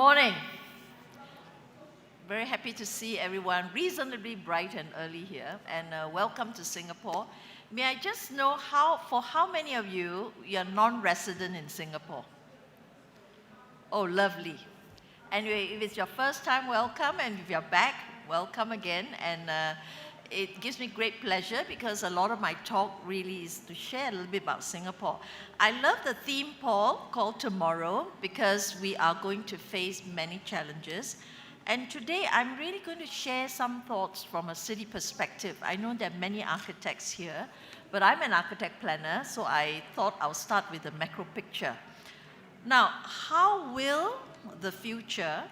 morning. Very happy to see everyone reasonably bright and early here, and welcome to Singapore. May I just know for how many of you are non-resident in Singapore? Oh, lovely. Anyway, if it's your first time, welcome, and if you're back, welcome again. And it gives me great pleasure because a lot of my talk really is to share a little bit about Singapore. I love the theme, Paul, called Tomorrow, because we are going to face many challenges. And today I'm really going to share some thoughts from a city perspective. I know there are many architects here, but I'm an architect planner, so I thought I'll start with the macro picture. Now, how will the future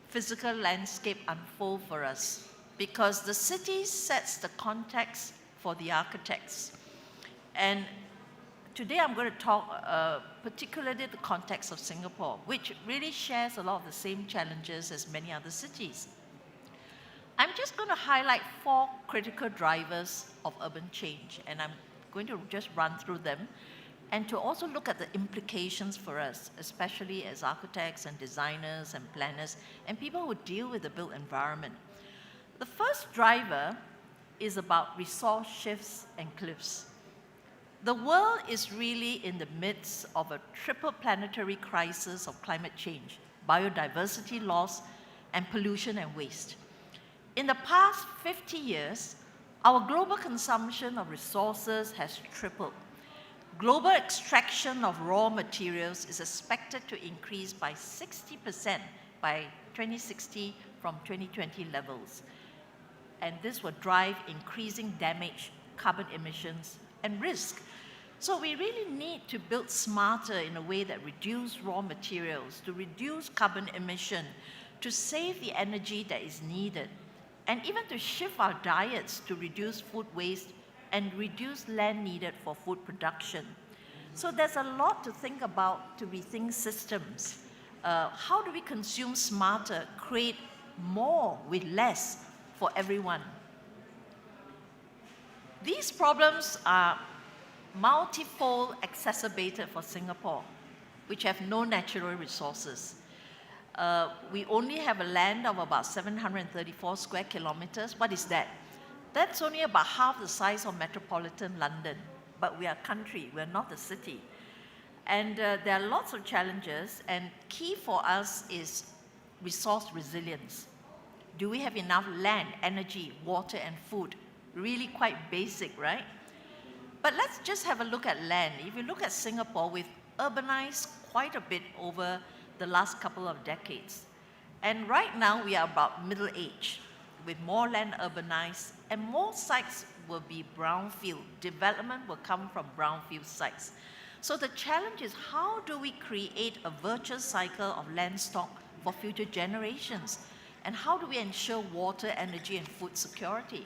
physical landscape unfold for us? Because the city sets the context for the architects. And today I'm going to talk particularly the context of Singapore, which really shares a lot of the same challenges as many other cities. I'm just going to highlight 4 critical drivers of urban change, and I'm going to just run through them, and to also look at the implications for us, especially as architects and designers and planners and people who deal with the built environment. The first driver is about resource shifts and cliffs. The world is really in the midst of a triple planetary crisis of climate change, biodiversity loss, and pollution and waste. In the past 50 years, our global consumption of resources has tripled. Global extraction of raw materials is expected to increase by 60% by 2060 from 2020 levels. And this will drive increasing damage, carbon emissions, and risk. So we really need to build smarter in a way that reduces raw materials, to reduce carbon emission, to save the energy that is needed, and even to shift our diets to reduce food waste and reduce land needed for food production. So there's a lot to think about to rethink systems. How do we consume smarter, create more with less for everyone? These problems are multifold exacerbated for Singapore, which have no natural resources. We only have a land of about 734 square kilometers. What is that? That's only about half the size of metropolitan London, but we are a country, we're not a city. And there are lots of challenges, and key for us is resource resilience. Do we have enough land, energy, water, and food? Really quite basic, right? But let's just have a look at land. If you look at Singapore, we've urbanized quite a bit over the last couple of decades. And right now, we are about middle age, with more land urbanized, and more sites will be brownfield. Development will come from brownfield sites. So the challenge is, how do we create a virtuous cycle of land stock for future generations? And how do we ensure water, energy, and food security?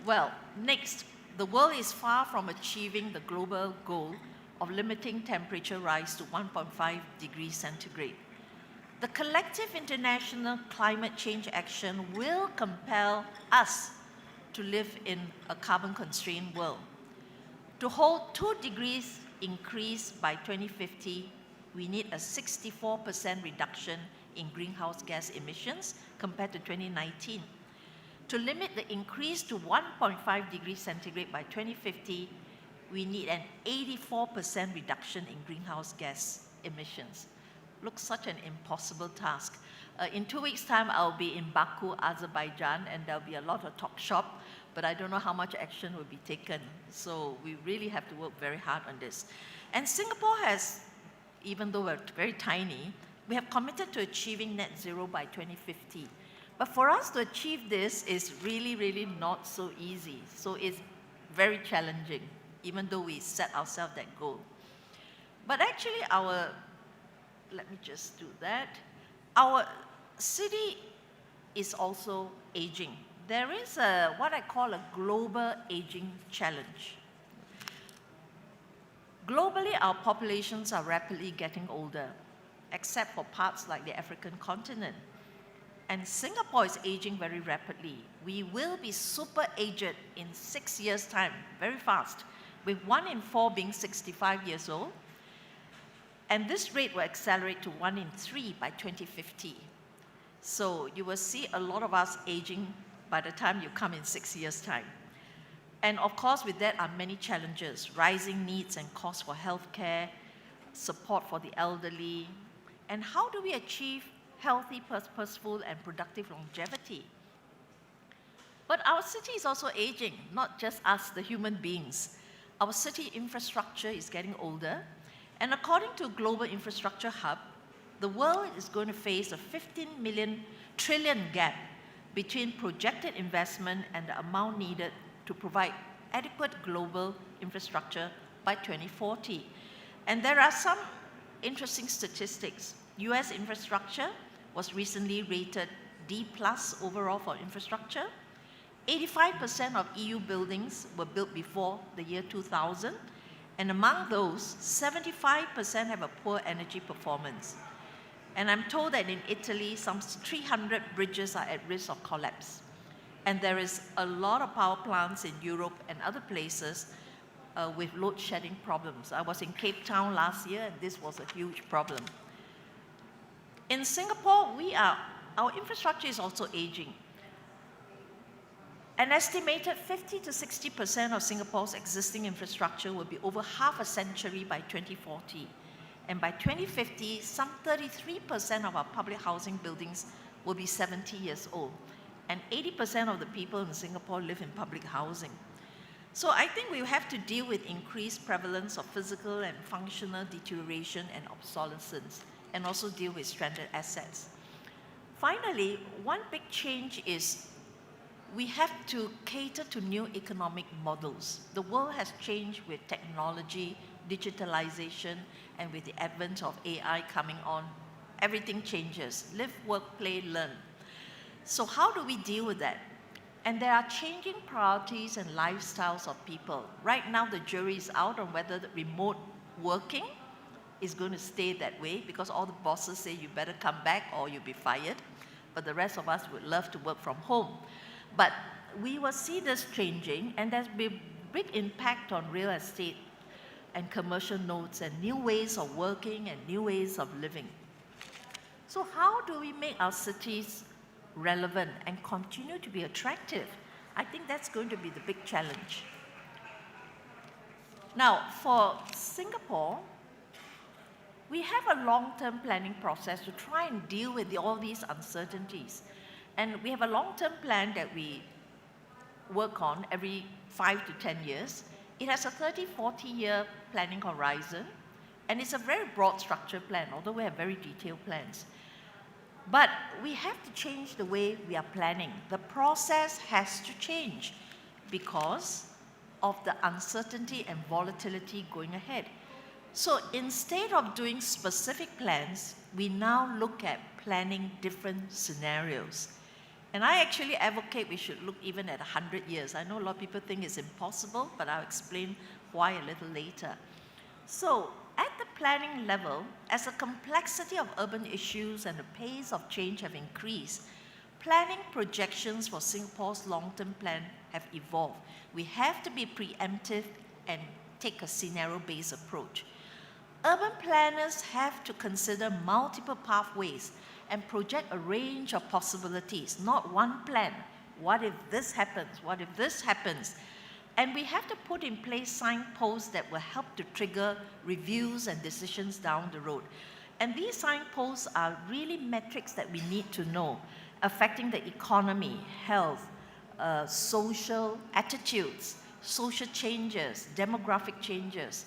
Well, next, the world is far from achieving the global goal of limiting temperature rise to 1.5 degrees centigrade. The collective international climate change action will compel us to live in a carbon-constrained world. To hold 2 degrees increase by 2050, we need a 64% reduction in greenhouse gas emissions compared to 2019. To limit the increase to 1.5 degrees centigrade by 2050, we need an 84% reduction in greenhouse gas emissions. Looks such an impossible task. In 2 weeks' time, I'll be in Baku, Azerbaijan, and there'll be a lot of talk shop, but I don't know how much action will be taken. So we really have to work very hard on this. And Singapore has, even though we're very tiny, we have committed to achieving net zero by 2050. But for us to achieve this is really, really not so easy. So it's very challenging, even though we set ourselves that goal. But actually let me just do that. Our city is also aging. There is what I call a global aging challenge. Globally, our populations are rapidly getting older, except for parts like the African continent. And Singapore is aging very rapidly. We will be super aged in 6 years' time, very fast, with 1 in 4 being 65 years old. And this rate will accelerate to 1 in 3 by 2050. So you will see a lot of us aging by the time you come in 6 years' time. And of course, with that are many challenges: rising needs and costs for healthcare, support for the elderly, and how do we achieve healthy, purposeful, and productive longevity? But our city is also aging, not just us, the human beings. Our city infrastructure is getting older, and according to Global Infrastructure Hub, the world is going to face a 15 trillion gap between projected investment and the amount needed to provide adequate global infrastructure by 2040. And there are some interesting statistics. US infrastructure was recently rated D+ overall for infrastructure. 85% of EU buildings were built before the year 2000, and among those, 75% have a poor energy performance. And I'm told that in Italy, some 300 bridges are at risk of collapse. And there is a lot of power plants in Europe and other places with load shedding problems. I was in Cape Town last year, and this was a huge problem. In Singapore, our infrastructure is also aging. An estimated 50 to 60% of Singapore's existing infrastructure will be over half a century by 2040. And by 2050, some 33% of our public housing buildings will be 70 years old. And 80% of the people in Singapore live in public housing. So I think we have to deal with increased prevalence of physical and functional deterioration and obsolescence, and also deal with stranded assets. Finally, one big change is we have to cater to new economic models. The world has changed with technology, digitalization, and with the advent of AI coming on. Everything changes. Live, work, play, learn. So how do we deal with that? And there are changing priorities and lifestyles of people. Right now, the jury is out on whether the remote working is going to stay that way, because all the bosses say you better come back or you'll be fired. But the rest of us would love to work from home. But we will see this changing, and there's been a big impact on real estate and commercial nodes and new ways of working and new ways of living. So how do we make our cities relevant and continue to be attractive? I think that's going to be the big challenge. Now, for Singapore, we have a long-term planning process to try and deal with all these uncertainties. And we have a long-term plan that we work on every 5 to 10 years. It has a 30, 40-year planning horizon, and it's a very broad structured plan, although we have very detailed plans. But we have to change the way we are planning. The process has to change because of the uncertainty and volatility going ahead. So instead of doing specific plans, we now look at planning different scenarios. And I actually advocate we should look even at 100 years. I know a lot of people think it's impossible, but I'll explain why a little later. So at the planning level, as the complexity of urban issues and the pace of change have increased, planning projections for Singapore's long-term plan have evolved. We have to be preemptive and take a scenario-based approach. Urban planners have to consider multiple pathways and project a range of possibilities, not one plan. What if this happens? What if this happens? And we have to put in place signposts that will help to trigger reviews and decisions down the road. And these signposts are really metrics that we need to know, affecting the economy, health, social attitudes, social changes, demographic changes.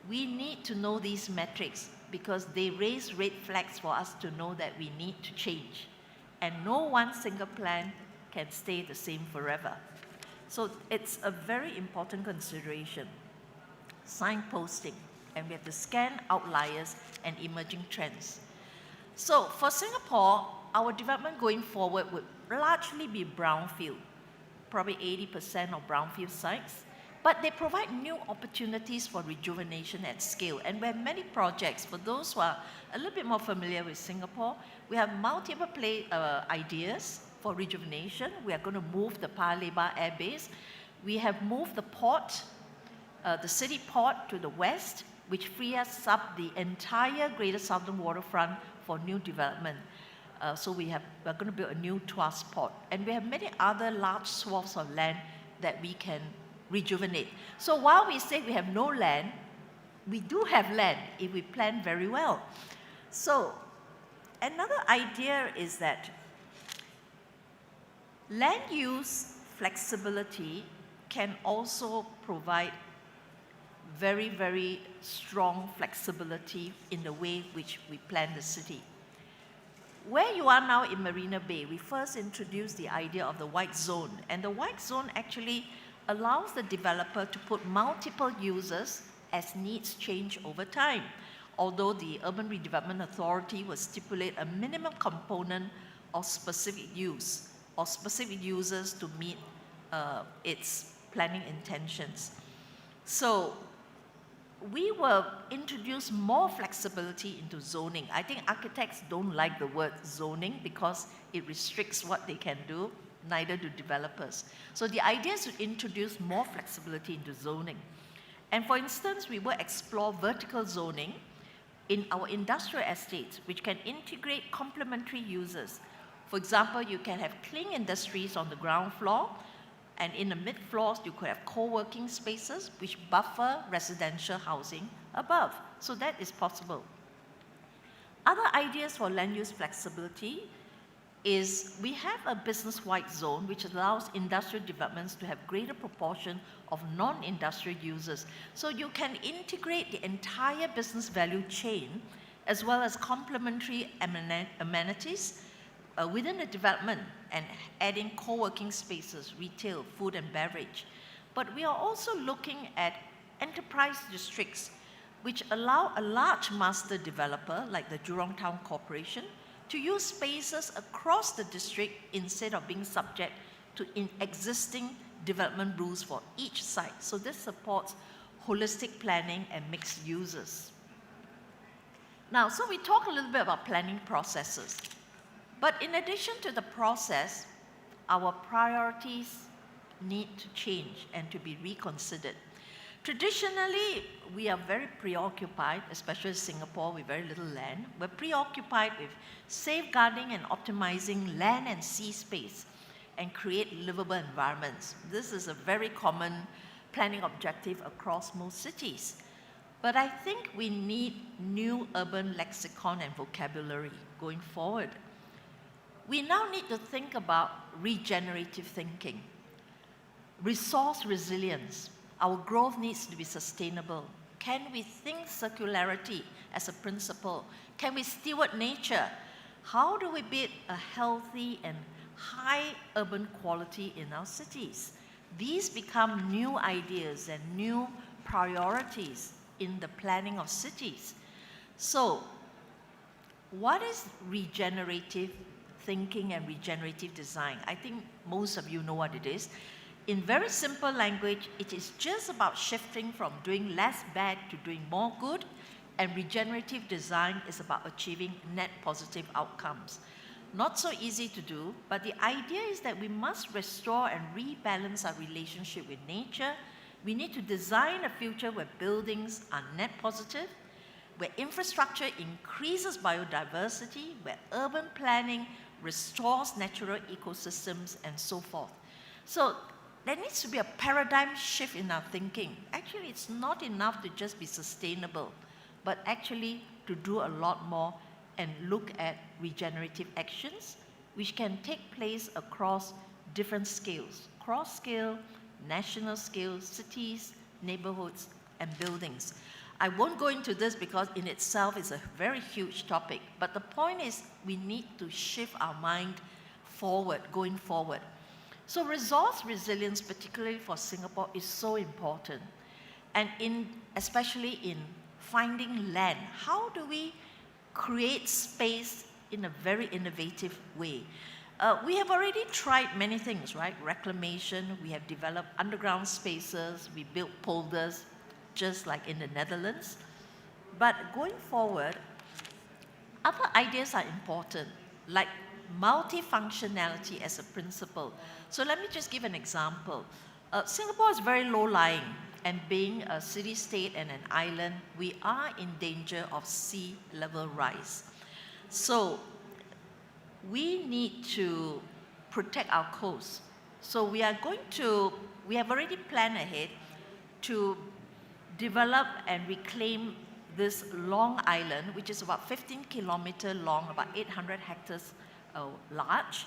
We need to know these metrics because they raise red flags for us to know that we need to change. And no one single plan can stay the same forever. So it's a very important consideration. Signposting, and we have to scan outliers and emerging trends. So for Singapore, our development going forward would largely be brownfield, probably 80% of brownfield sites, but they provide new opportunities for rejuvenation at scale. And we have many projects. For those who are a little bit more familiar with Singapore, we have multiple ideas for rejuvenation. We are going to move the Paya Lebar Air Base. We have moved the port, the city port to the west, which frees up the entire Greater Southern Waterfront for new development. So we're going to build a new Tuas port. And we have many other large swaths of land that we can rejuvenate. So while we say we have no land, we do have land if we plan very well. So another idea is that land use flexibility can also provide very, very strong flexibility in the way which we plan the city. Where you are now in Marina Bay, we first introduced the idea of the white zone. And the white zone actually allows the developer to put multiple users as needs change over time. Although the Urban Redevelopment Authority will stipulate a minimum component of specific use or specific users to meet its planning intentions. So we will introduce more flexibility into zoning. I think architects don't like the word zoning because it restricts what they can do, neither do developers. So the idea is to introduce more flexibility into zoning. And for instance, we will explore vertical zoning in our industrial estates, which can integrate complementary uses. For example, you can have clean industries on the ground floor, and in the mid-floors, you could have co-working spaces which buffer residential housing above. So that is possible. Other ideas for land use flexibility is we have a business-wide zone which allows industrial developments to have greater proportion of non-industrial users. So you can integrate the entire business value chain as well as complementary amenities within the development and adding co-working spaces, retail, food and beverage. But we are also looking at enterprise districts which allow a large master developer like the Jurong Town Corporation to use spaces across the district instead of being subject to existing development rules for each site. So this supports holistic planning and mixed uses. Now, so we talk a little bit about planning processes. But in addition to the process, our priorities need to change and to be reconsidered. Traditionally, we are very preoccupied, especially in Singapore with very little land. We're preoccupied with safeguarding and optimizing land and sea space and create livable environments. This is a very common planning objective across most cities. But I think we need new urban lexicon and vocabulary going forward. We now need to think about regenerative thinking, resource resilience. Our growth needs to be sustainable. Can we think circularity as a principle? Can we steward nature? How do we build a healthy and high urban quality in our cities? These become new ideas and new priorities in the planning of cities. So, what is regenerative thinking and regenerative design? I think most of you know what it is. In very simple language, it is just about shifting from doing less bad to doing more good, and regenerative design is about achieving net positive outcomes. Not so easy to do, but the idea is that we must restore and rebalance our relationship with nature. We need to design a future where buildings are net positive, where infrastructure increases biodiversity, where urban planning restores natural ecosystems, and so forth. So there needs to be a paradigm shift in our thinking. Actually, it's not enough to just be sustainable, but actually to do a lot more and look at regenerative actions which can take place across different scales, cross-scale, national scale, cities, neighborhoods, and buildings. I won't go into this because in itself is a very huge topic, but the point is we need to shift our mind forward, going forward. So resource resilience, particularly for Singapore, is so important. And especially in finding land, how do we create space in a very innovative way? We have already tried many things, right? Reclamation, we have developed underground spaces, we built polders, just like in the Netherlands. But going forward, other ideas are important, like multifunctionality as a principle. So let me just give an example. Singapore is very low-lying. and being a city-state and an island, we are in danger of sea level rise. So we need to protect our coast. So we have already planned ahead to develop and reclaim this long island, which is about 15 kilometers long, about 800 hectares large.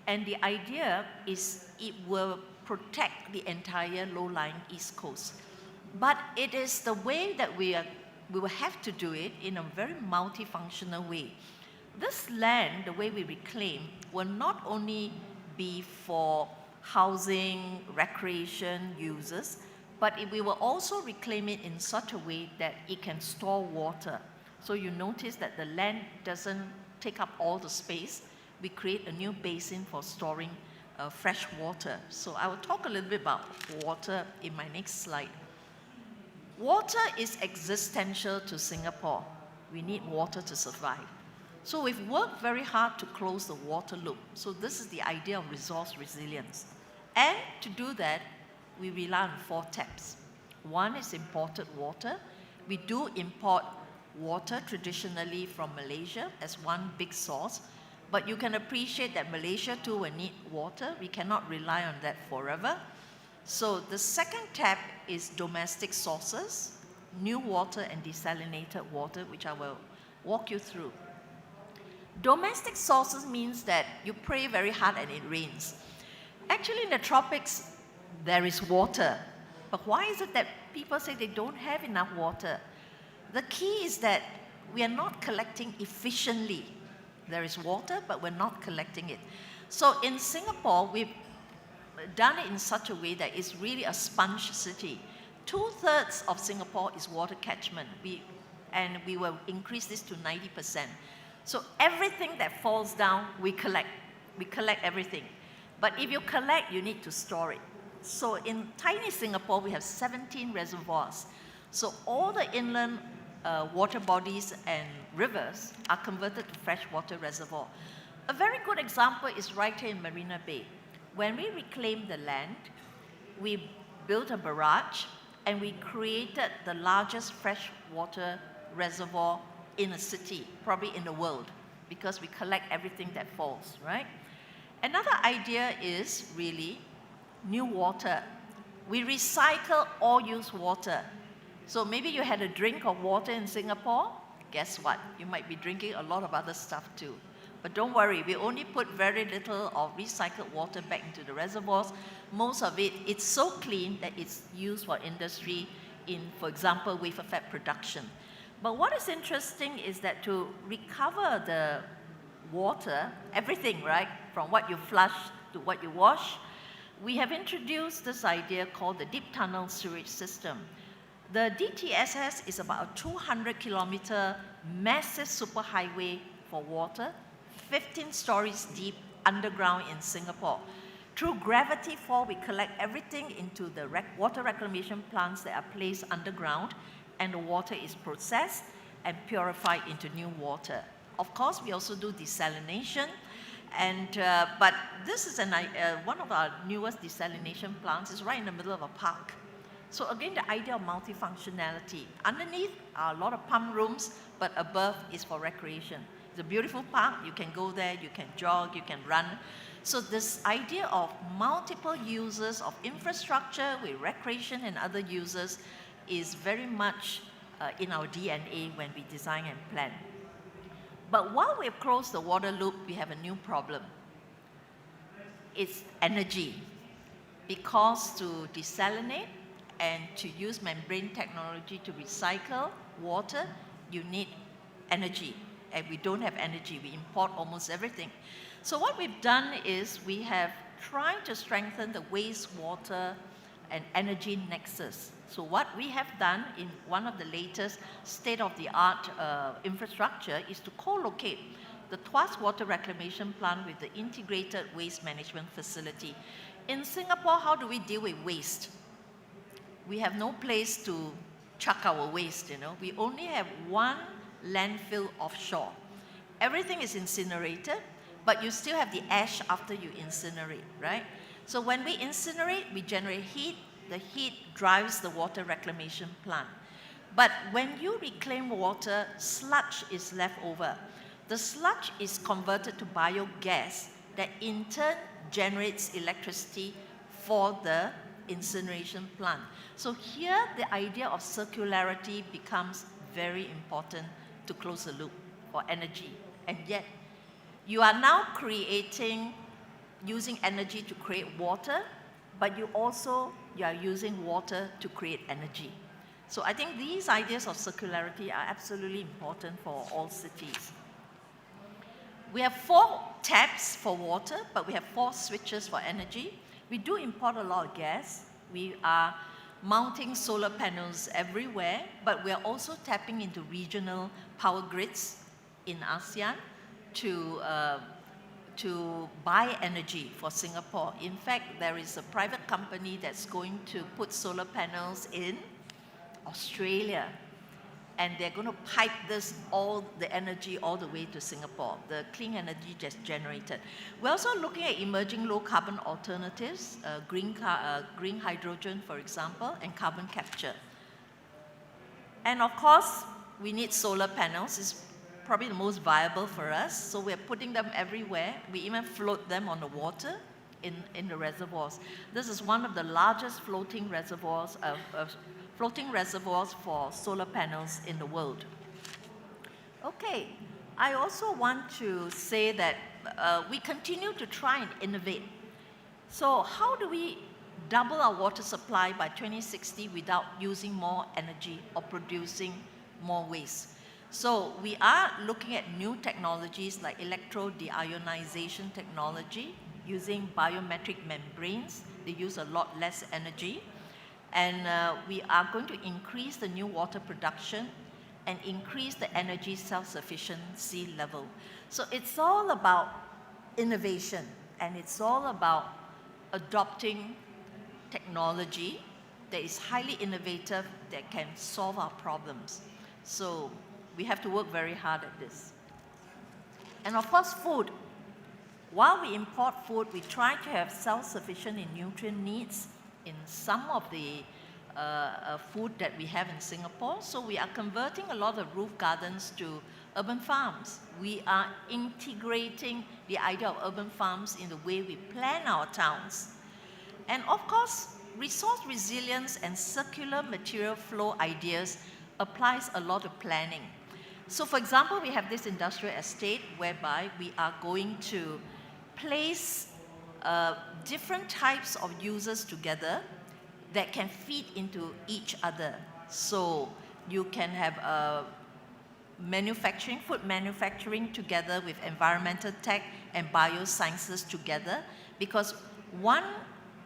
And the idea is it will protect the entire low-lying East Coast. But it is the way that we will have to do it in a very multifunctional way. This land, the way we reclaim, will not only be for housing, recreation users, but we will also reclaim it in such a way that it can store water. So you notice that the land doesn't take up all the space. We create a new basin for storing fresh water. So I will talk a little bit about water in my next slide. Water is existential to Singapore. We need water to survive. So we've worked very hard to close the water loop. So this is the idea of resource resilience. And to do that, we rely on 4 taps. One is imported water. We do import water traditionally from Malaysia as one big source, but you can appreciate that Malaysia too will need water. We cannot rely on that forever. So the second tap is domestic sources, new water and desalinated water, which I will walk you through. Domestic sources means that you pray very hard and it rains. Actually, in the tropics, there is water. But why is it that people say they don't have enough water? The key is that we are not collecting efficiently. There is water, but we're not collecting it. So in Singapore, we've done it in such a way that it's really a sponge city. 2/3 of Singapore is water catchment. And we will increase this to 90%. So everything that falls down, we collect. We collect everything. But if you collect, you need to store it. So in tiny Singapore, we have 17 reservoirs. So all the inland water bodies and rivers are converted to freshwater reservoir. A very good example is right here in Marina Bay. When we reclaimed the land, we built a barrage and we created the largest freshwater reservoir in a city, probably in the world, because we collect everything that falls, right? Another idea is really new water. We recycle all used water. So maybe you had a drink of water in Singapore. Guess what? You might be drinking a lot of other stuff too. But don't worry, we only put very little of recycled water back into the reservoirs. Most of it, it's so clean that it's used for industry in, for example, wafer fab production. But what is interesting is that to recover the water, everything, right, from what you flush to what you wash, we have introduced this idea called the deep tunnel sewage system. The DTSS is about a 200-kilometer massive superhighway for water, 15 stories deep underground in Singapore. Through gravity fall, we collect everything into the water reclamation plants that are placed underground, and the water is processed and purified into new water. Of course, we also do desalination, but this is one of our newest desalination plants. Is right in the middle of a park. So again, the idea of multifunctionality. Underneath are a lot of pump rooms, but above is for recreation. It's a beautiful park. You can go there, you can jog, you can run. So this idea of multiple users of infrastructure with recreation and other users is very much in our DNA when we design and plan. But while we've closed the water loop, we have a new problem. It's energy. Because to desalinate and to use membrane technology to recycle water, you need energy. And we don't have energy. We import almost everything. So what we've done is we have tried to strengthen the wastewater and energy nexus. So what we have done in one of the latest state-of-the-art infrastructure is to co-locate the Tuas Water Reclamation Plant with the Integrated Waste Management Facility. In Singapore, how do we deal with waste? We have no place to chuck our waste, you know. We only have one landfill offshore. Everything is incinerated, but you still have the ash after you incinerate, right? So when we incinerate, we generate heat, the heat drives the water reclamation plant. But when you reclaim water, sludge is left over. The sludge is converted to biogas that in turn generates electricity for the incineration plant. So here the idea of circularity becomes very important to close the loop for energy. And yet, you are now using energy to create water, but you are using water to create energy. So I think these ideas of circularity are absolutely important for all cities. We have 4 taps for water, but we have 4 switches for energy. We do import a lot of gas. We are mounting solar panels everywhere, but we are also tapping into regional power grids in ASEAN to buy energy for Singapore. In fact, there is a private company that's going to put solar panels in Australia, and they're going to pipe all the energy all the way to Singapore, the clean energy just generated. We're also looking at emerging low carbon alternatives, green hydrogen, for example, and carbon capture. And of course, we need solar panels. It's probably the most viable for us, so we're putting them everywhere. We even float them on the water in the reservoirs. This is one of the largest floating reservoirs for solar panels in the world. Okay, I also want to say that we continue to try and innovate. So how do we double our water supply by 2060 without using more energy or producing more waste? So we are looking at new technologies like electro-deionization technology using biometric membranes. They use a lot less energy. And we are going to increase the new water production and increase the energy self-sufficiency level. So it's all about innovation, and it's all about adopting technology that is highly innovative, that can solve our problems. So we have to work very hard at this. And of course, food. While we import food, we try to have self-sufficient in nutrient needs in some of the food that we have in Singapore. So we are converting a lot of roof gardens to urban farms. We are integrating the idea of urban farms in the way we plan our towns. And of course, resource resilience and circular material flow ideas applies a lot of planning. So for example, we have this industrial estate whereby we are going to place different types of users together that can feed into each other. So you can have food manufacturing together with environmental tech and biosciences together, because one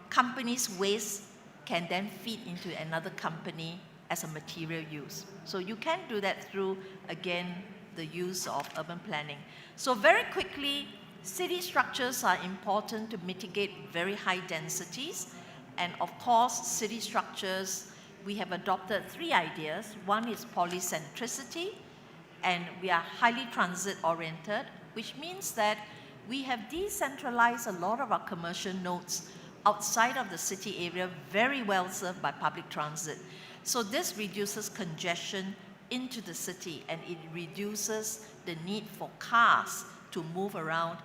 company's waste can then feed into another company as a material use. So you can do that through, again, the use of urban planning. So very quickly, city structures are important to mitigate very high densities. And of course, city structures, we have adopted 3 ideas. One is polycentricity, and we are highly transit-oriented, which means that we have decentralized a lot of our commercial nodes outside of the city area, very well served by public transit. So this reduces congestion into the city, and it reduces the need for cars to move around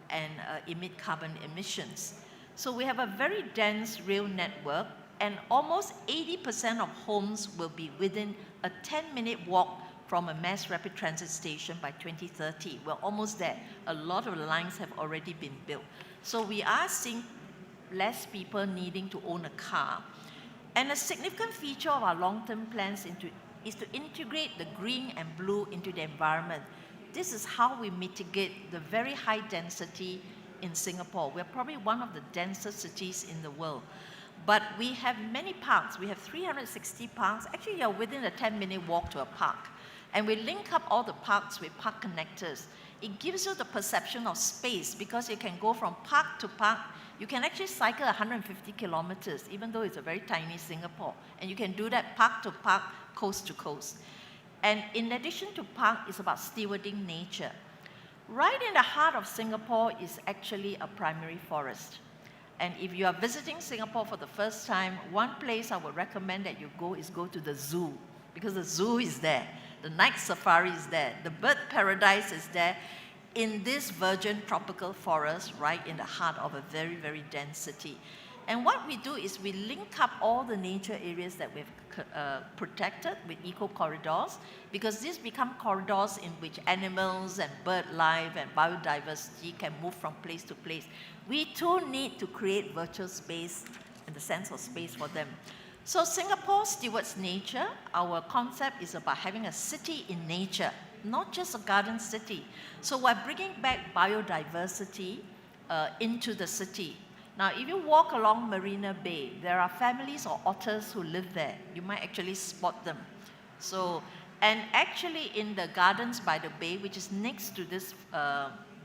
and emit carbon emissions. So we have a very dense rail network, and almost 80% of homes will be within a 10-minute walk from a mass rapid transit station by 2030. We're almost there. A lot of the lines have already been built. So we are seeing less people needing to own a car. And a significant feature of our long-term plans is to integrate the green and blue into the environment. This is how we mitigate the very high density in Singapore. We're probably one of the densest cities in the world. But we have many parks. We have 360 parks. Actually, you're within a 10-minute walk to a park. And we link up all the parks with park connectors. It gives you the perception of space, because you can go from park to park. You can actually cycle 150 kilometers, even though it's a very tiny Singapore. And you can do that park to park, coast to coast. And in addition to park, it's about stewarding nature. Right in the heart of Singapore is actually a primary forest. And if you are visiting Singapore for the first time, one place I would recommend that you go is go to the zoo, because the zoo is there. The night safari is there. The bird paradise is there in this virgin tropical forest right in the heart of a very, very dense city. And what we do is we link up all the nature areas that we've protected with eco corridors, because these become corridors in which animals and bird life and biodiversity can move from place to place. We too need to create virtual space and the sense of space for them. So Singapore stewards nature. Our concept is about having a city in nature, not just a garden city. So we're bringing back biodiversity into the city. Now, if you walk along Marina Bay, there are families or otters who live there. You might actually spot them. So, and actually in the gardens by the bay, which is next to this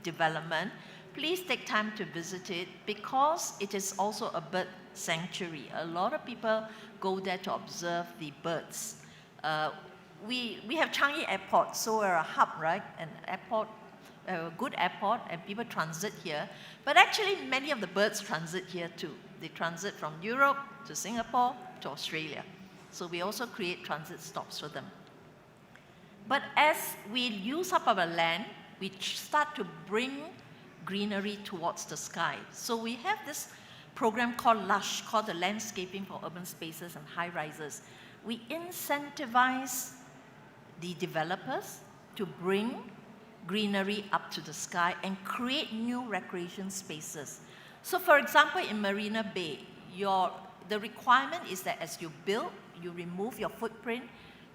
development, please take time to visit it, because it is also a bird sanctuary. A lot of people go there to observe the birds. We have Changi Airport, so we're a hub, right? An airport, a good airport, and people transit here. But actually, many of the birds transit here too. They transit from Europe to Singapore to Australia. So we also create transit stops for them. But as we use up our land, we start to bring greenery towards the sky. So we have this program called LUSH, called the Landscaping for Urban Spaces and High Rises. We incentivize the developers to bring greenery up to the sky and create new recreation spaces. So for example, in Marina Bay, the requirement is that as you build, you remove your footprint,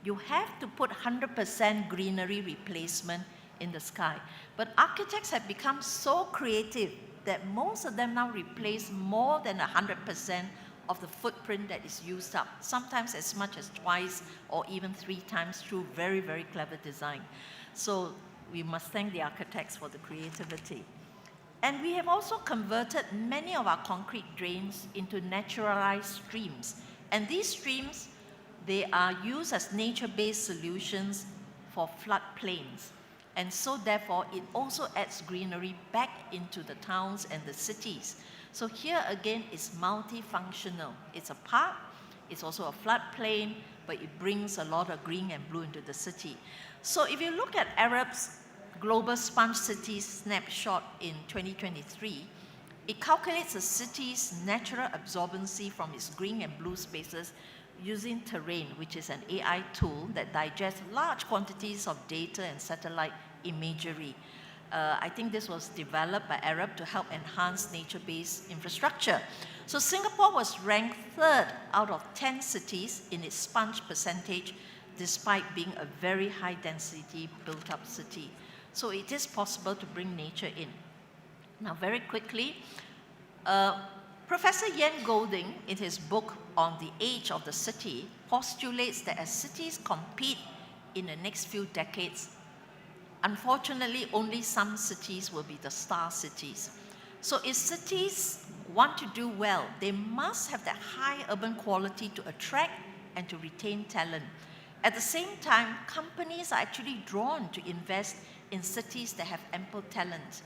you have to put 100% greenery replacement in the sky. But architects have become so creative that most of them now replace more than 100% of the footprint that is used up, sometimes as much as twice or even 3 times through very, very clever design. So we must thank the architects for the creativity. And we have also converted many of our concrete drains into naturalized streams. And these streams, they are used as nature-based solutions for floodplains. And so therefore, it also adds greenery back into the towns and the cities. So here again, it's multifunctional. It's a park, it's also a floodplain, but it brings a lot of green and blue into the city. So if you look at Arab's Global Sponge Cities Snapshot in 2023, it calculates a city's natural absorbency from its green and blue spaces using Terrain, which is an AI tool that digests large quantities of data and satellite imagery. I think this was developed by Arab to help enhance nature-based infrastructure. So Singapore was ranked 3rd out of 10 cities in its sponge percentage, despite being a very high-density built-up city. So it is possible to bring nature in. Now, very quickly, Professor Ian Golding, in his book on the age of the city, postulates that as cities compete in the next few decades, unfortunately, only some cities will be the star cities. So if cities want to do well, they must have that high urban quality to attract and to retain talent. At the same time, companies are actually drawn to invest in cities that have ample talent.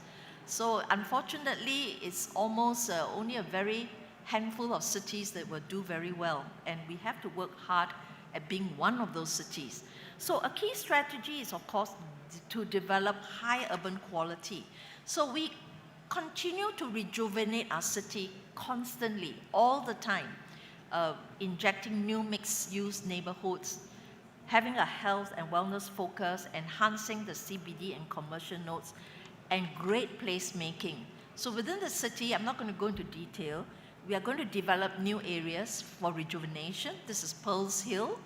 So unfortunately, it's almost only a very handful of cities that will do very well, and we have to work hard at being one of those cities. So a key strategy is, of course, to develop high urban quality. So we continue to rejuvenate our city constantly, all the time, injecting new mixed-use neighborhoods, having a health and wellness focus, enhancing the CBD and commercial nodes, and great placemaking. So within the city, I'm not going to go into detail, we are going to develop new areas for rejuvenation. This is Pearls Hill,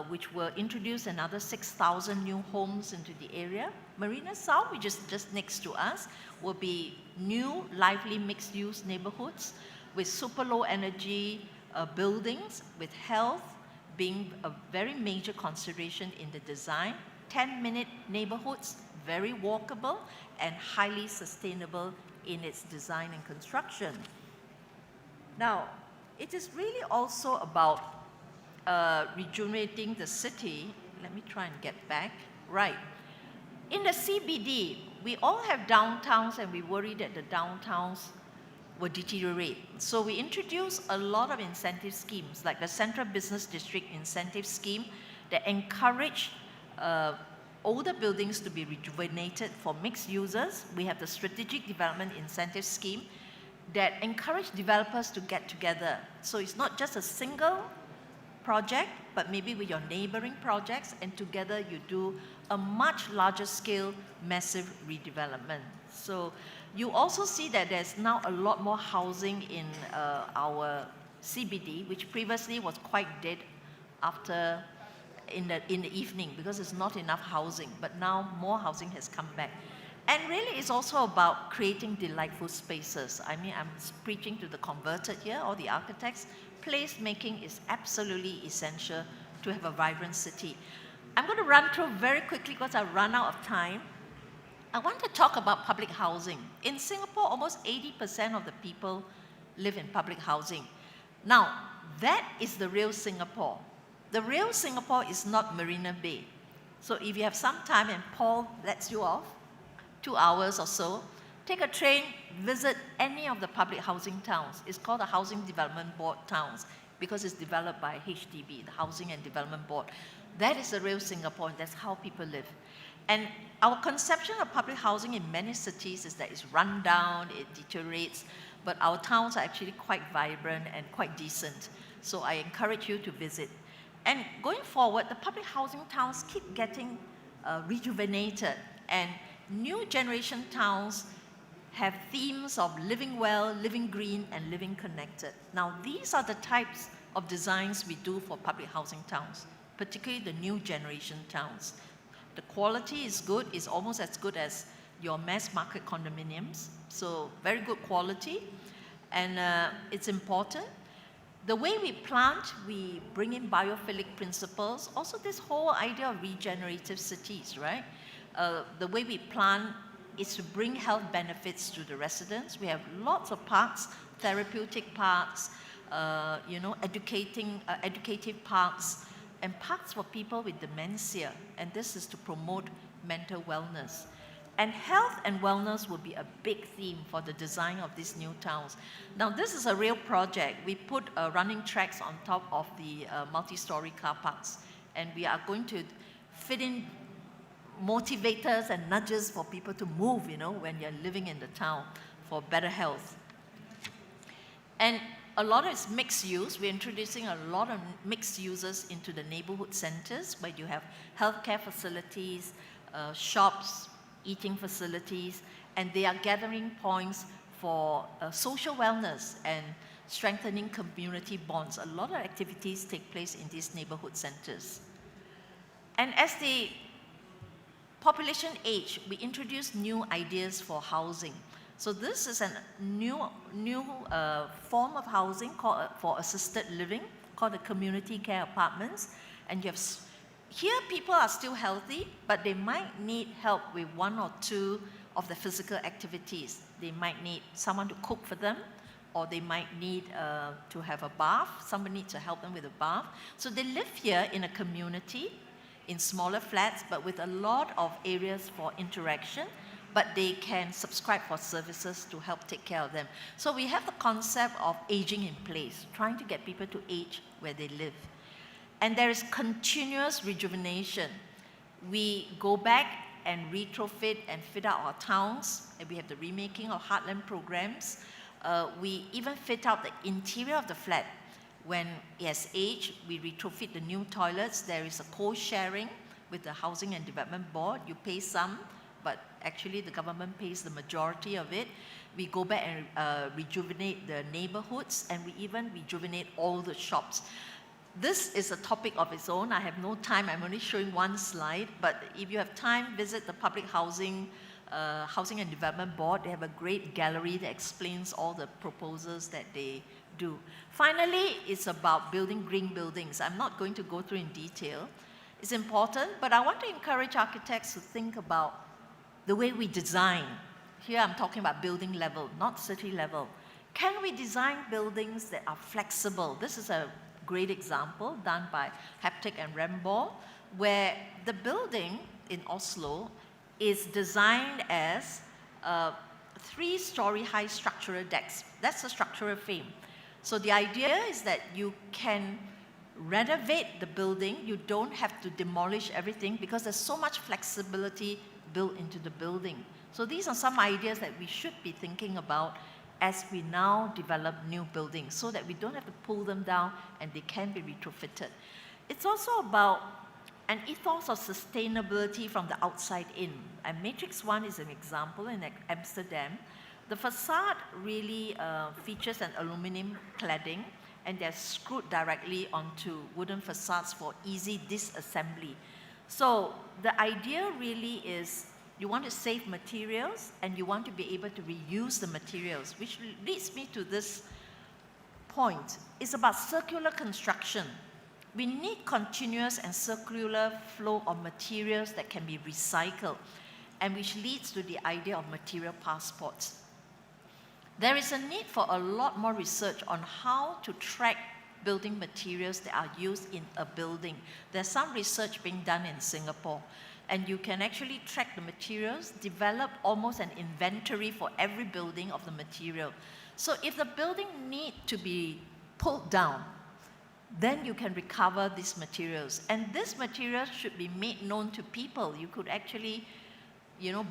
which will introduce another 6,000 new homes into the area. Marina South, which is just next to us, will be new, lively, mixed-use neighborhoods with super low energy buildings, with health being a very major consideration in the design. 10-minute neighborhoods, very walkable and highly sustainable in its design and construction. Now, it is really also about rejuvenating the city. Let me try and get back. Right. In the CBD, we all have downtowns, and we worry that the downtowns will deteriorate. So we introduced a lot of incentive schemes, like the Central Business District Incentive Scheme that encourage older buildings to be rejuvenated for mixed users. We have the Strategic Development Incentive Scheme that encourage developers to get together. So it's not just a single project, but maybe with your neighboring projects, and together you do a much larger scale, massive redevelopment. So you also see that there's now a lot more housing in our CBD, which previously was quite dead after in the evening because there's not enough housing, but now more housing has come back. And really it's also about creating delightful spaces. I mean, I'm preaching to the converted here, or the architects. Placemaking is absolutely essential to have a vibrant city. I'm going to run through very quickly because I've run out of time. I want to talk about public housing. In Singapore, almost 80% of the people live in public housing. Now, that is the real Singapore. The real Singapore is not Marina Bay. So if you have some time and Paul lets you off, 2 hours or so, take a train, visit any of the public housing towns. It's called the Housing Development Board towns because it's developed by HDB, the Housing and Development Board. That is the real Singapore, and that's how people live. And our conception of public housing in many cities is that it's run down, it deteriorates, but our towns are actually quite vibrant and quite decent. So I encourage you to visit. And going forward, the public housing towns keep getting rejuvenated, and new generation towns have themes of living well, living green, and living connected. Now, these are the types of designs we do for public housing towns, particularly the new generation towns. The quality is good, it's almost as good as your mass market condominiums, so very good quality, and it's important. The way we plant, we bring in biophilic principles, also this whole idea of regenerative cities, right? The way we plant is to bring health benefits to the residents. We have lots of parks, therapeutic parks, educative parks, and parks for people with dementia. And this is to promote mental wellness. And health and wellness will be a big theme for the design of these new towns. Now, this is a real project. We put running tracks on top of the multi-story car parks. And we are going to fit in motivators and nudges for people to move, when you're living in the town for better health. And a lot of it's mixed use. We're introducing a lot of mixed uses into the neighborhood centers where you have healthcare facilities, shops, eating facilities, and they are gathering points for social wellness and strengthening community bonds. A lot of activities take place in these neighborhood centers. And as the population age, we introduce new ideas for housing. So this is a new form of housing called for assisted living, called the community care apartments. And you have here people are still healthy, but they might need help with one or two of the physical activities. They might need someone to cook for them, or they might need to have a bath. Somebody needs to help them with a bath. So they live here in a community, in smaller flats, but with a lot of areas for interaction, but they can subscribe for services to help take care of them. So we have the concept of aging in place, trying to get people to age where they live. And there is continuous rejuvenation. We go back and retrofit and fit out our towns, and we have the remaking of heartland programs. We even fit out the interior of the flat. When it has aged, we retrofit the new toilets. There is a co-sharing with the Housing and Development Board. You pay some, but actually the government pays the majority of it. We go back and rejuvenate the neighborhoods, and we even rejuvenate all the shops. This is a topic of its own. I have no time. I'm only showing one slide, but if you have time, visit the Public Housing and Development Board. They have a great gallery that explains all the proposals that they do. Finally, it's about building green buildings. I'm not going to go through in detail. It's important, but I want to encourage architects to think about the way we design. Here I'm talking about building level, not city level. Can we design buildings that are flexible? This is a great example done by Haptic and Rembor, where the building in Oslo is designed as 3-story high structural decks. That's a structural frame. So the idea is that you can renovate the building. You don't have to demolish everything because there's so much flexibility built into the building. So these are some ideas that we should be thinking about as we now develop new buildings so that we don't have to pull them down and they can be retrofitted. It's also about an ethos of sustainability from the outside in. And Matrix 1 is an example in Amsterdam. The facade really features an aluminum cladding, and they're screwed directly onto wooden facades for easy disassembly. So the idea really is you want to save materials and you want to be able to reuse the materials, which leads me to this point. It's about circular construction. We need continuous and circular flow of materials that can be recycled, and which leads to the idea of material passports. There is a need for a lot more research on how to track building materials that are used in a building. There's some research being done in Singapore, and you can actually track the materials, develop almost an inventory for every building of the material. So if the building needs to be pulled down, then you can recover these materials. And these materials should be made known to people. You could actually,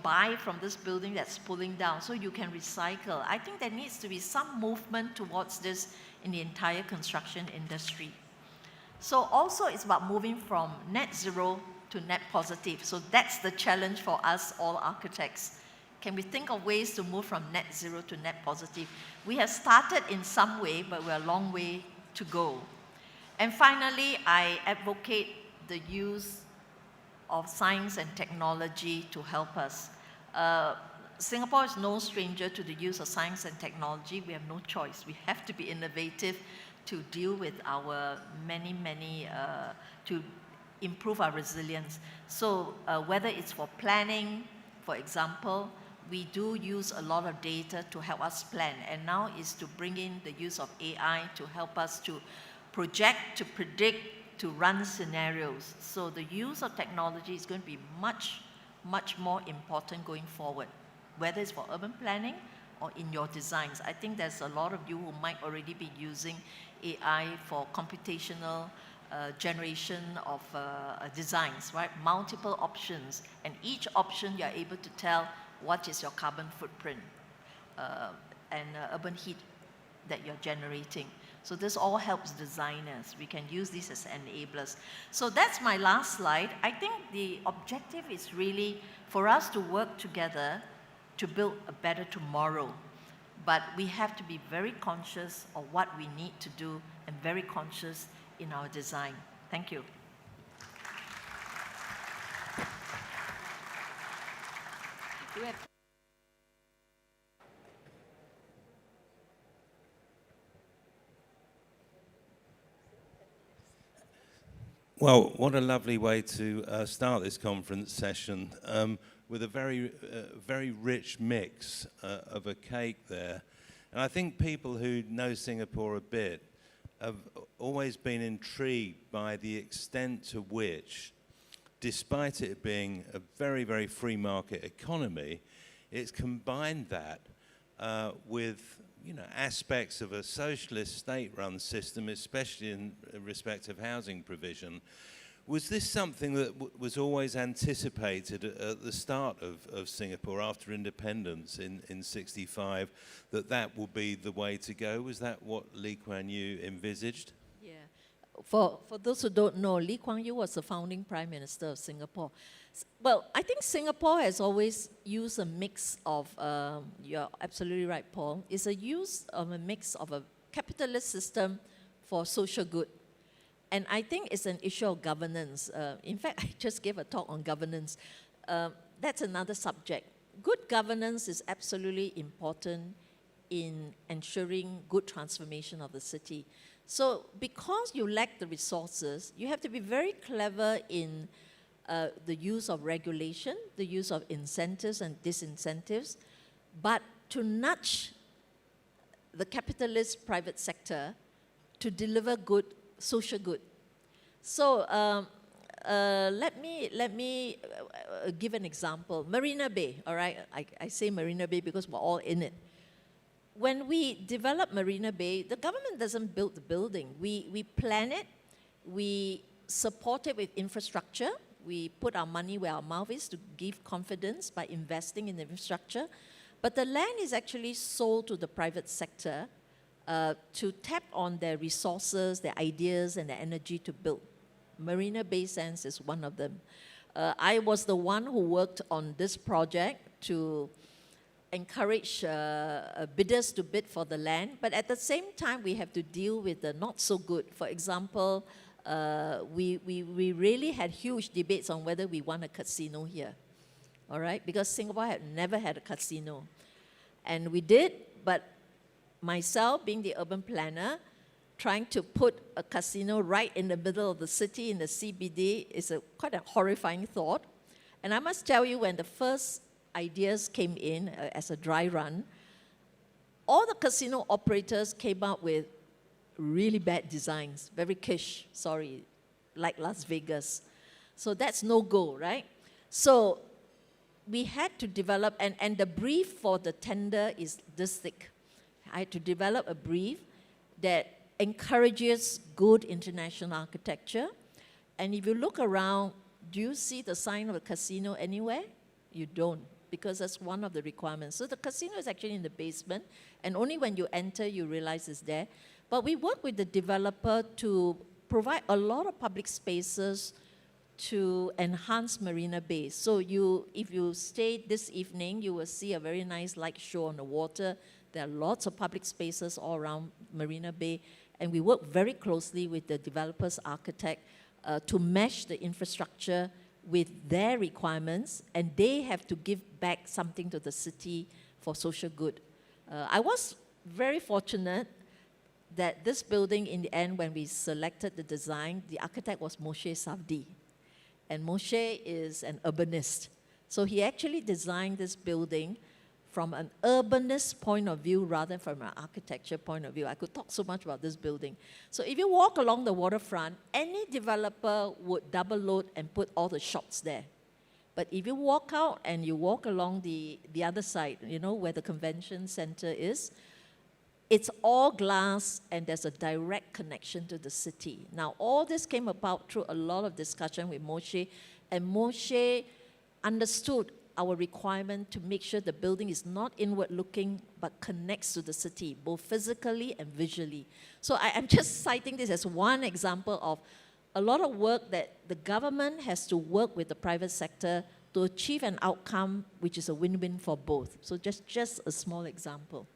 buy from this building that's pulling down so you can recycle. I think there needs to be some movement towards this in the entire construction industry. So also it's about moving from net zero to net positive. So that's the challenge for us all architects. Can we think of ways to move from net zero to net positive? We have started in some way, but we're a long way to go. And finally, I advocate the use of science and technology to help us. Singapore is no stranger to the use of science and technology. We have no choice. We have to be innovative to deal with our to improve our resilience. So whether it's for planning, for example, we do use a lot of data to help us plan. And now is to bring in the use of AI to help us to project, to predict, to run scenarios. So the use of technology is going to be much, much more important going forward, whether it's for urban planning or in your designs. I think there's a lot of you who might already be using AI for computational generation of designs, right? Multiple options, and each option you're able to tell what is your carbon footprint and urban heat that you're generating. So this all helps designers. We can use these as enablers. So that's my last slide. I think the objective is really for us to work together to build a better tomorrow. But we have to be very conscious of what we need to do and very conscious in our design. Thank you. Well, what a lovely way to start this conference session with a very rich mix of a cake there. And I think people who know Singapore a bit have always been intrigued by the extent to which, despite it being a very, very free market economy, it's combined that with aspects of a socialist state-run system, especially in respect of housing provision. Was this something that was always anticipated at the start of Singapore after independence in 65, that will be the way to go? Was that what Lee Kuan Yew envisaged? Yeah. For those who don't know, Lee Kuan Yew was the founding Prime Minister of Singapore. Well, I think Singapore has always used a mix of, you're absolutely right, Paul, it's a use of a mix of a capitalist system for social good. And I think it's an issue of governance. In fact, I just gave a talk on governance. That's another subject. Good governance is absolutely important in ensuring good transformation of the city. So because you lack the resources, you have to be very clever in the use of regulation, the use of incentives and disincentives, but to nudge the capitalist private sector to deliver good social good. So let me give an example. Marina Bay, all right? I say Marina Bay because we're all in it. When we develop Marina Bay, the government doesn't build the building. We plan it, we support it with infrastructure, we put our money where our mouth is to give confidence by investing in the infrastructure. But the land is actually sold to the private sector to tap on their resources, their ideas, and their energy to build. Marina Bay Sands is one of them. I was the one who worked on this project to encourage bidders to bid for the land, but at the same time, we have to deal with the not so good. For example, we really had huge debates on whether we want a casino here, all right? Because Singapore had never had a casino. And we did, but myself, being the urban planner, trying to put a casino right in the middle of the city in the CBD is quite a horrifying thought. And I must tell you, when the first ideas came in as a dry run, all the casino operators came out with really bad designs, very kitsch, sorry, like Las Vegas. So that's no go, right? So we had to develop, and the brief for the tender is this thick. I had to develop a brief that encourages good international architecture. And if you look around, do you see the sign of a casino anywhere? You don't, because that's one of the requirements. So the casino is actually in the basement, and only when you enter, you realize it's there. But we work with the developer to provide a lot of public spaces to enhance Marina Bay. So if you stay this evening, you will see a very nice light show on the water. There are lots of public spaces all around Marina Bay, and we work very closely with the developer's architect to mesh the infrastructure with their requirements, and they have to give back something to the city for social good. I was very fortunate that this building, in the end, when we selected the design, the architect was Moshe Safdie. And Moshe is an urbanist. So he actually designed this building from an urbanist point of view rather than from an architecture point of view. I could talk so much about this building. So if you walk along the waterfront, any developer would double load and put all the shops there. But if you walk out and you walk along the other side, you know, where the convention center is, it's all glass and there's a direct connection to the city. Now, all this came about through a lot of discussion with Moshe, and Moshe understood our requirement to make sure the building is not inward-looking, but connects to the city, both physically and visually. So I'm just citing this as one example of a lot of work that the government has to work with the private sector to achieve an outcome which is a win-win for both. So just a small example.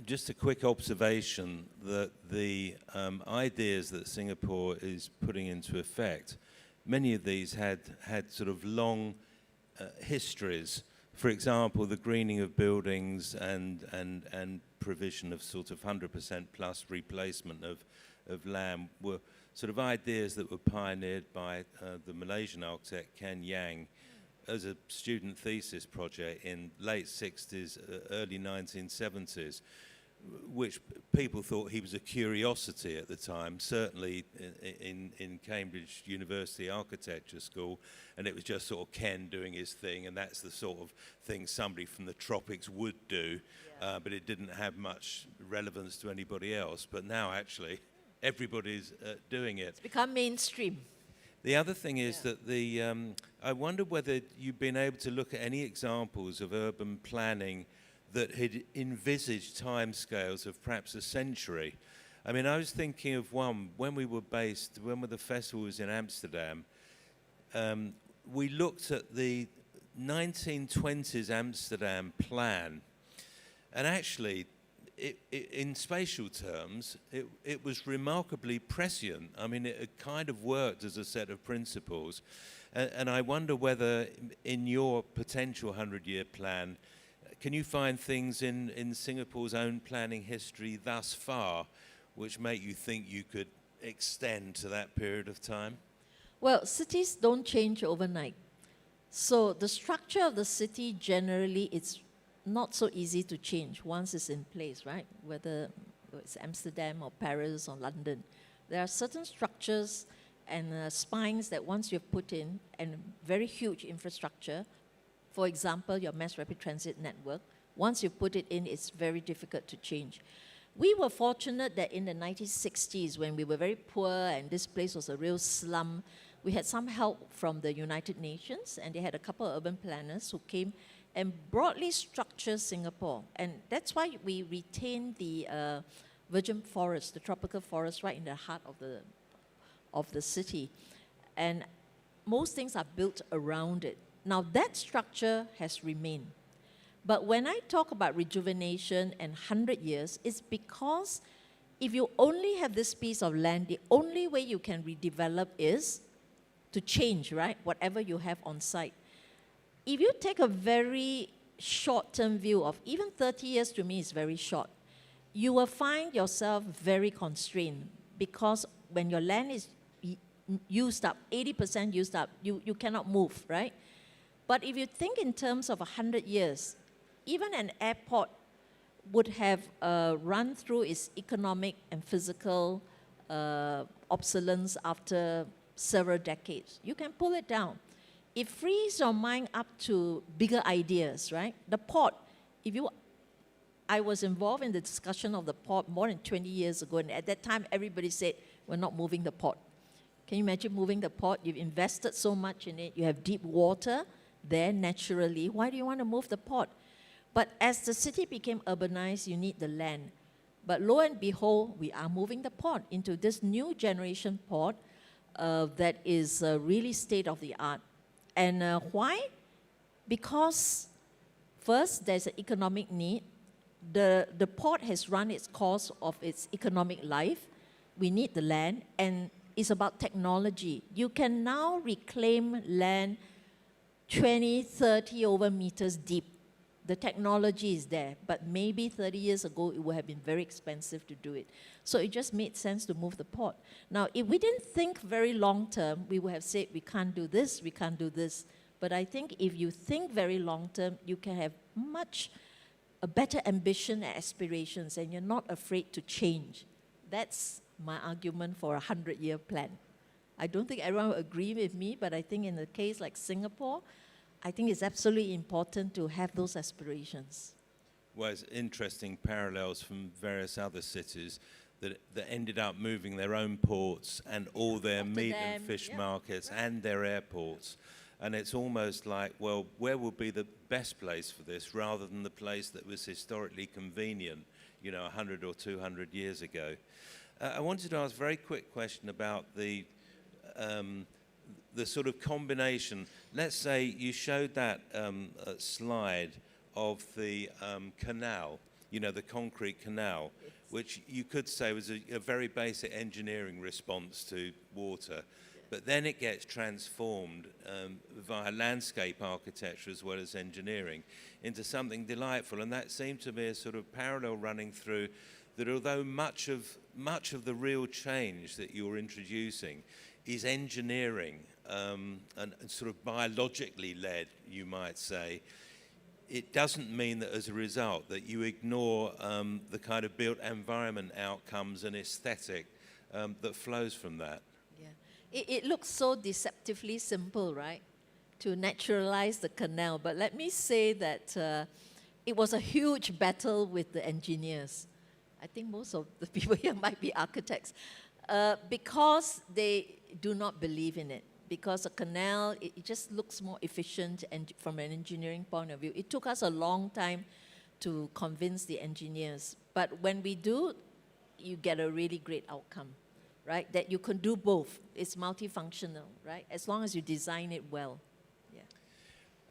Just a quick observation that the ideas that Singapore is putting into effect, many of these had sort of long histories. For example, the greening of buildings and provision of sort of 100% plus replacement of land were sort of ideas that were pioneered by the Malaysian architect Ken Yang as a student thesis project in late 60s, early 1970s, which people thought he was a curiosity at the time, certainly in Cambridge University Architecture School, and it was just sort of Ken doing his thing, and that's the sort of thing somebody from the tropics would do, but it didn't have much relevance to anybody else. But now actually everybody's doing it. It's become mainstream. The other thing is that I wonder whether you've been able to look at any examples of urban planning that had envisaged timescales of perhaps a century. I mean, I was thinking of one, when the festival was in Amsterdam, we looked at the 1920s Amsterdam plan, and actually, in spatial terms, it was remarkably prescient. I mean, it kind of worked as a set of principles, and I wonder whether in your potential 100-year plan, can you find things in Singapore's own planning history thus far which make you think you could extend to that period of time? Well, cities don't change overnight. So the structure of the city generally, it's not so easy to change once it's in place, right? Whether it's Amsterdam or Paris or London. There are certain structures and spines that once you've put in, and very huge infrastructure, for example, your mass rapid transit network, once you put it in, it's very difficult to change. We were fortunate that in the 1960s, when we were very poor and this place was a real slum, we had some help from the United Nations, and they had a couple of urban planners who came and broadly structured Singapore. And that's why we retained the virgin forest, the tropical forest, right in the heart of the city. And most things are built around it. Now, that structure has remained. But when I talk about rejuvenation and 100 years, it's because if you only have this piece of land, the only way you can redevelop is to change, right? Whatever you have on site. If you take a very short-term view of even 30 years, to me is very short, you will find yourself very constrained, because when your land is used up, 80% used up, you cannot move, right? But if you think in terms of 100 years, even an airport would have run through its economic and physical obsolescence after several decades. You can pull it down. It frees your mind up to bigger ideas, right? The port, I was involved in the discussion of the port more than 20 years ago, and at that time everybody said, we're not moving the port. Can you imagine moving the port? You've invested so much in it, you have deep water there naturally, why do you want to move the port? But as the city became urbanized, you need the land. But lo and behold, we are moving the port into this new generation port that is really state-of-the-art. And why? Because first, there's an economic need. The port has run its course of its economic life. We need the land, and it's about technology. You can now reclaim land 20, 30 over meters deep. The technology is there, but maybe 30 years ago, it would have been very expensive to do it. So it just made sense to move the port. Now, if we didn't think very long term, we would have said, we can't do this, we can't do this. But I think if you think very long term, you can have a better ambition and aspirations, and you're not afraid to change. That's my argument for a 100-year plan. I don't think everyone will agree with me, but I think in a case like Singapore, I think it's absolutely important to have those aspirations. Well, it's interesting parallels from various other cities that ended up moving their own ports and all their meat and fish markets and their airports. And it's almost like, well, where would be the best place for this rather than the place that was historically convenient, 100 or 200 years ago? I wanted to ask a very quick question about the sort of combination. Let's say you showed that slide of the canal, the concrete canal, yes, which you could say was a very basic engineering response to water. Yes. But then it gets transformed via landscape architecture as well as engineering into something delightful. And that seemed to be a sort of parallel running through that, although much of the real change that you're introducing is engineering and sort of biologically led, you might say, it doesn't mean that as a result that you ignore the kind of built environment outcomes and aesthetic that flows from that. Yeah, it looks so deceptively simple, right, to naturalize the canal. But let me say that it was a huge battle with the engineers. I think most of the people here might be architects, because they do not believe in it. Because a canal, it just looks more efficient, and from an engineering point of view. It took us a long time to convince the engineers. But when we do, you get a really great outcome, right? That you can do both. It's multifunctional, right? As long as you design it well. Yeah.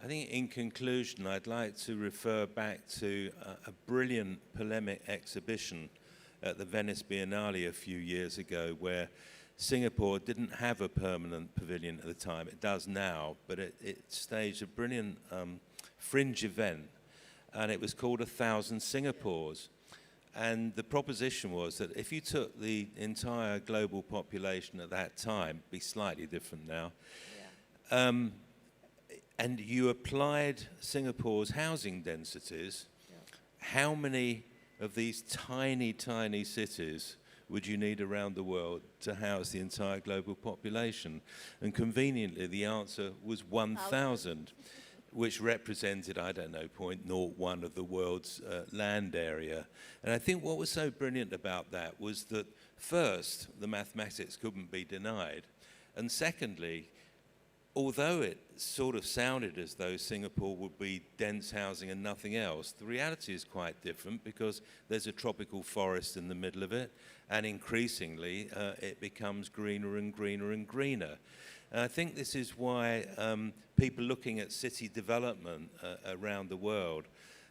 I think in conclusion, I'd like to refer back to a brilliant polemic exhibition at the Venice Biennale a few years ago, where Singapore didn't have a permanent pavilion at the time. It does now, but it staged a brilliant fringe event, and it was called 1,000 Singapores. And the proposition was that if you took the entire global population at that time, it'd be slightly different now, and you applied Singapore's housing densities, how many of these tiny, tiny cities would you need around the world to house the entire global population? And conveniently, the answer was 1,000, which represented, I don't know, 0.01 of the world's land area. And I think what was so brilliant about that was that, first, the mathematics couldn't be denied. And secondly, although it sort of sounded as though Singapore would be dense housing and nothing else, the reality is quite different, because there's a tropical forest in the middle of it, and increasingly it becomes greener and greener and greener. And I think this is why people looking at city development around the world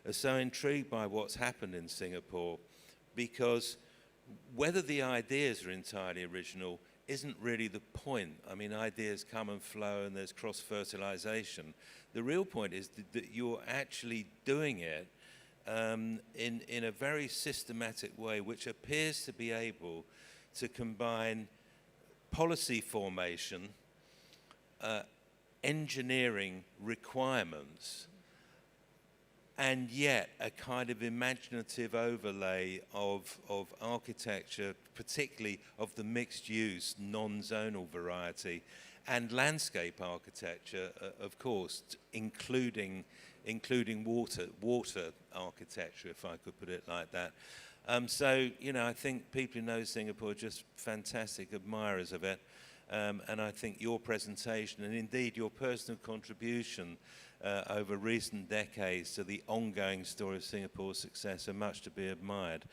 are so intrigued by what's happened in Singapore, because whether the ideas are entirely original isn't really the point. I mean, ideas come and flow and there's cross-fertilization. The real point is that you're actually doing it in a very systematic way, which appears to be able to combine policy formation, engineering requirements, and yet a kind of imaginative overlay of architecture, particularly of the mixed-use, non-zonal variety, and landscape architecture, of course, including water architecture, if I could put it like that. So, you know, I think people who know Singapore are just fantastic admirers of it. And I think your presentation, and indeed your personal contribution over recent decades to the ongoing story of Singapore's success, are much to be admired.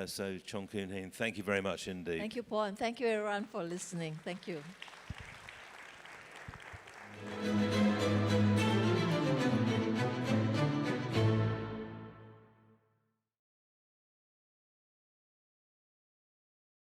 So, Chong Koon Heen, thank you very much indeed. Thank you, Paul, and thank you everyone for listening. Thank you.